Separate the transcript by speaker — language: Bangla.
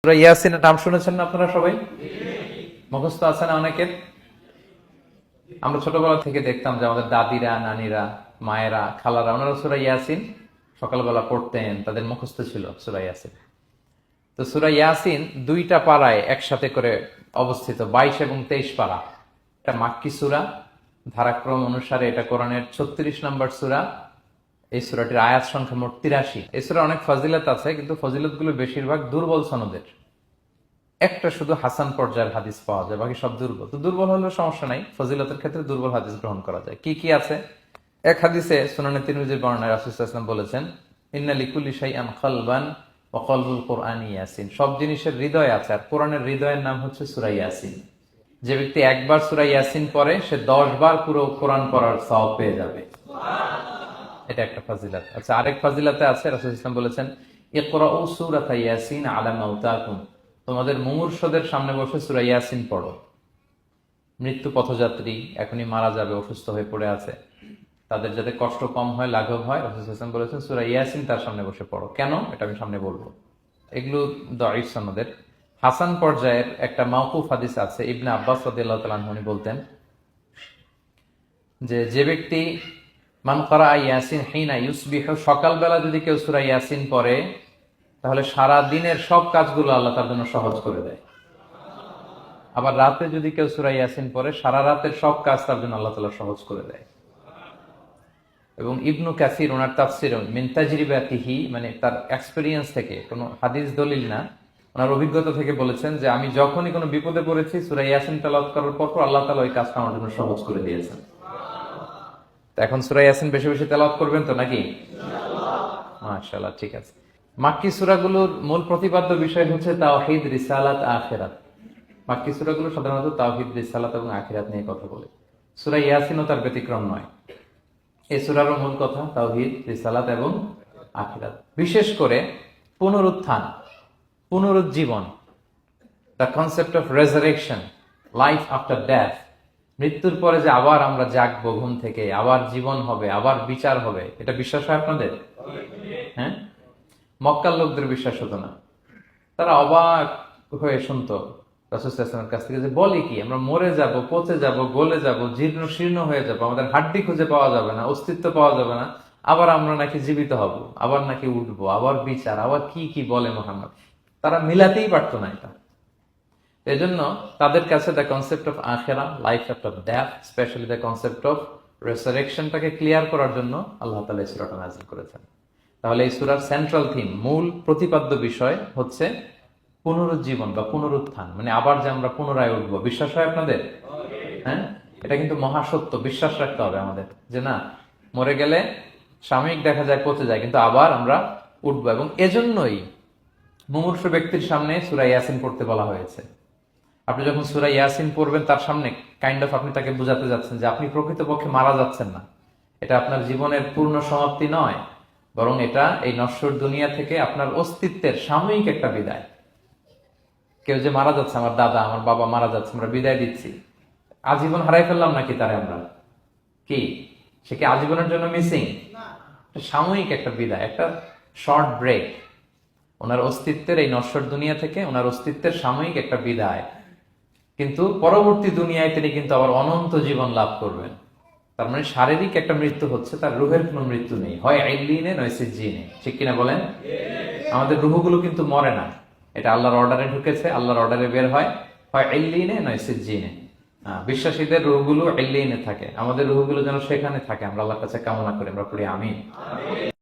Speaker 1: সূরা ইয়াসিনের নাম শুনেছেন না আপনারা সবাই? মুখস্থ আছে না অনেকের? আমরা ছোটবেলা থেকে দেখতাম যে আমাদের দাদিরা, নানিরা, মায়েরা, খালারা ওনারা সূরা ইয়াসিন সকালবেলা পড়তেন, তাদের মুখস্থ ছিল সূরা ইয়াসিন। তো সূরা ইয়াসিন দুইটা পাড়ায় একসাথে করে অবস্থিত, 22 এবং 23 পাড়া। এটা মাক্কি সূরা, ধারাক্রম অনুসারে এটা কোরআনের 36 নম্বর সূরা। এই সূরাটির আয়াত সংখ্যা মোট 83। এই সূরা অনেক ফজিলত আছে, কিন্তু ফজিলত গুলো বেশিরভাগ দুর্বল সনদের। একটা শুধু হাসান পর্যায়ের হাদিস পাওয়া যায়, বাকি সব দুর্বল। তো দুর্বল হলেও সমস্যা নাই, ফজিলতের ক্ষেত্রে দুর্বল হাদিস গ্রহণ করা যায়। কি কি আছে? এক হাদিসে সুনানে তিরমিজির বর্ণনায় রাসূল সাল্লাল্লাহু আলাইহি ওয়াসাল্লাম বলেছেন, ইন্না লিকুল্লি শাইআন কলবান ওয়া কলবুল কুরআনি ইয়াসিন। সব জিনিসের হৃদয় আছে, আর কোরআনের হৃদয়ের নাম হচ্ছে সূরা ইয়াসিন। যে ব্যক্তি একবার সূরা ইয়াসিন পড়ে, সে 10 বার পুরো কোরআন পড়ার সওয়াব পেয়ে যাবে। এটা একটা ফাজিলত। আচ্ছা, আরেক ফাজিলতে আছে, রাসূল সাল্লাল্লাহু আলাইহি ওয়াসাল্লাম বলেছেন, ইকরাউ সূরাতা ইয়াসিন আলা মাউতাকুম। তোমাদের মুমূর্ষদের সামনে বসে সূরা ইয়াসিন পড়ো। মৃত্যু পথযাত্রী এখনই মারা যাবে, অসুস্থ হয়ে পড়ে আছে, তাদের যাতে কষ্ট কম হয়, লাঘব হয়, রাসূল সাল্লাল্লাহু আলাইহি ওয়াসাল্লাম বলেছেন সূরা ইয়াসিন তার সামনে বসে পড়ো। কেন? এটা আমি সামনে বলবো। এগুলো দাঈফ সনদের। হাসান পর্যায়ের একটা মাওকুফ হাদিস আছে, ইবনে আব্বাস রাদিয়াল্লাহু তাআলা আনহু বলতেন যে ব্যক্তি মান ক্বারা ইয়াসিন হিনা ইউসবিহু, সকালবেলা যদি কেউ সূরা ইয়াসিন পড়ে, তাহলে সারা দিনের সব কাজগুলো আল্লাহ তার জন্য সহজ করে দেয়। আবার রাতে যদি কেউ সূরা ইয়াসিন পড়ে, সারা রাতের সব কাজ তার জন্য আল্লাহ তাআলা সহজ করে দেয়। এবং ইবনু কাসির ওনার তাফসির মিন তাজরিবাতিহি, মানে তার এক্সপেরিয়েন্স থেকে, কোনো হাদিস দলিল না, ওনার অভিজ্ঞতা থেকে বলেছেন যে আমি যখনই কোনো বিপদে পড়েছি, সূরা ইয়াসিন তেলাওয়াত করার পর আল্লাহ তাআলা ওই কাজটা আমার জন্য সহজ করে দিয়েছেন। তো এখন সূরা ইয়াসিন বেশি বেশি তেলাওয়াত করবেন তো নাকি? মাশাআল্লাহ, ঠিক আছে। মাক্কি সূরাগুলোর মূল প্রতিপাদ্য বিষয় হচ্ছে তাওহীদ, রিসালাত, আখিরাত। মাক্কি সূরাগুলো সাধারণত তাওহীদ, রিসালাত এবং আখিরাত নিয়ে কথা বলে। সূরা ইয়াসিনও তার ব্যতিক্রম নয়। এই সূরারও মূল কথা তাওহীদ, রিসালাত এবং আখিরাত। বিশেষ করে পুনরুত্থান, পুনরুজ্জীবন, the concept of resurrection, life after death. মৃত্যুর পরে যে আবার আমরা জাগবো ঘুম থেকে, আবার জীবন হবে, আবার বিচার হবে, এটা বিশ্বাস হয় আপনাদের? হ্যাঁ, মক্কার লোকদের বিশ্বাস হতো না। তারা অবাক হয়ে শুনতো রাসূল সাল্লাল্লাহু আলাইহি ওয়াসাল্লামের কাছ থেকে যে বলে কি, আমরা মরে যাব, পচে যাব, গলে যাব, জীর্ণ শীর্ণ হয়ে যাব, আমাদের হাড্ডি খুঁজে পাওয়া যাবে না, অস্তিত্ব পাওয়া যাবে না, আবার আমরা নাকি জীবিত হব, আবার নাকি উঠবো, আবার বিচার, আবার কি কি বলে মুহাম্মদ। তারা মিলাতেই পারতো না এটা। এজন্য তাদের কাছে দ্য কনসেপ্ট অফ আখিরা, life after death, specially the concept of রেসারেকশনটাকে ক্লিয়ার করার জন্য আল্লাহ তাআলা এই সূরাটা নাযিল করেছেন। তাহলে এই সূরার সেন্ট্রাল থিম, মূল প্রতিপাদ্য বিষয় হচ্ছে পুনরুজ্জীবন বা পুনরুত্থান, মানে আবার যে আমরা পুনরায় উঠবো। বিশ্বাস হয় আপনাদের? হ্যাঁ, এটা কিন্তু মহাসত্য, বিশ্বাস রাখতে হবে আমাদের যে না, মরে গেলে সাময়িক দেখা যায় পচে যায়, কিন্তু আবার আমরা উঠবো। এবং এজন্যই মুমূর্ষু ব্যক্তির সামনে সূরা ইয়াসিন পড়তে বলা হয়েছে। আপনি যখন সূরা ইয়াসিন পড়বেন, তার সামনে কাইন্ড অফ আপনি তাকে বোঝাতে যাচ্ছেন যে আপনি প্রকৃতপক্ষে মারা যাচ্ছেন না, এটা আপনার জীবনের পূর্ণ সমাপ্তি নয়, বরং এটা এই নশ্বর দুনিয়া থেকে আপনার অস্তিত্বের সাময়িক একটা বিদায়। কেউ যে মারা যাচ্ছে, আমার দাদা, আমার বাবা মারা যাচ্ছে, আমরা বিদায় দিচ্ছি, আজীবন হারাই ফেললাম নাকি তারে আমরা? কি সে কি আজীবনের জন্য মিসিং? সাময়িক একটা বিদায়, একটা শর্ট ব্রেক। ওনার অস্তিত্বের এই নশ্বর দুনিয়া থেকে ওনার অস্তিত্বের সাময়িক একটা বিদায়, কিন্তু পরবর্তী দুনিয়ায় তিনি কিন্তু আবার অনন্ত জীবন লাভ করবেন। তার মানে শারীরিক একটা মৃত্যু হচ্ছে, তার রুহের কোনো মৃত্যু নেই, হয় ইল্লিনে নয় সিজ্জিনে। ঠিক কিনা বলেন? আমাদের রুহগুলো কিন্তু মরে না, এটা আল্লাহর অর্ডারে ঢুকেছে, আল্লাহর অর্ডারে বের হয় ইল্লিনে নয় সিজ্জিনে। বিশ্বাসীদের রুহগুলো ইল্লিনে থাকে, আমাদের রুহগুলো যেন সেখানে থাকে, আমরা আল্লাহর কাছে কামনা করি, আমরা পড়ি আমিন।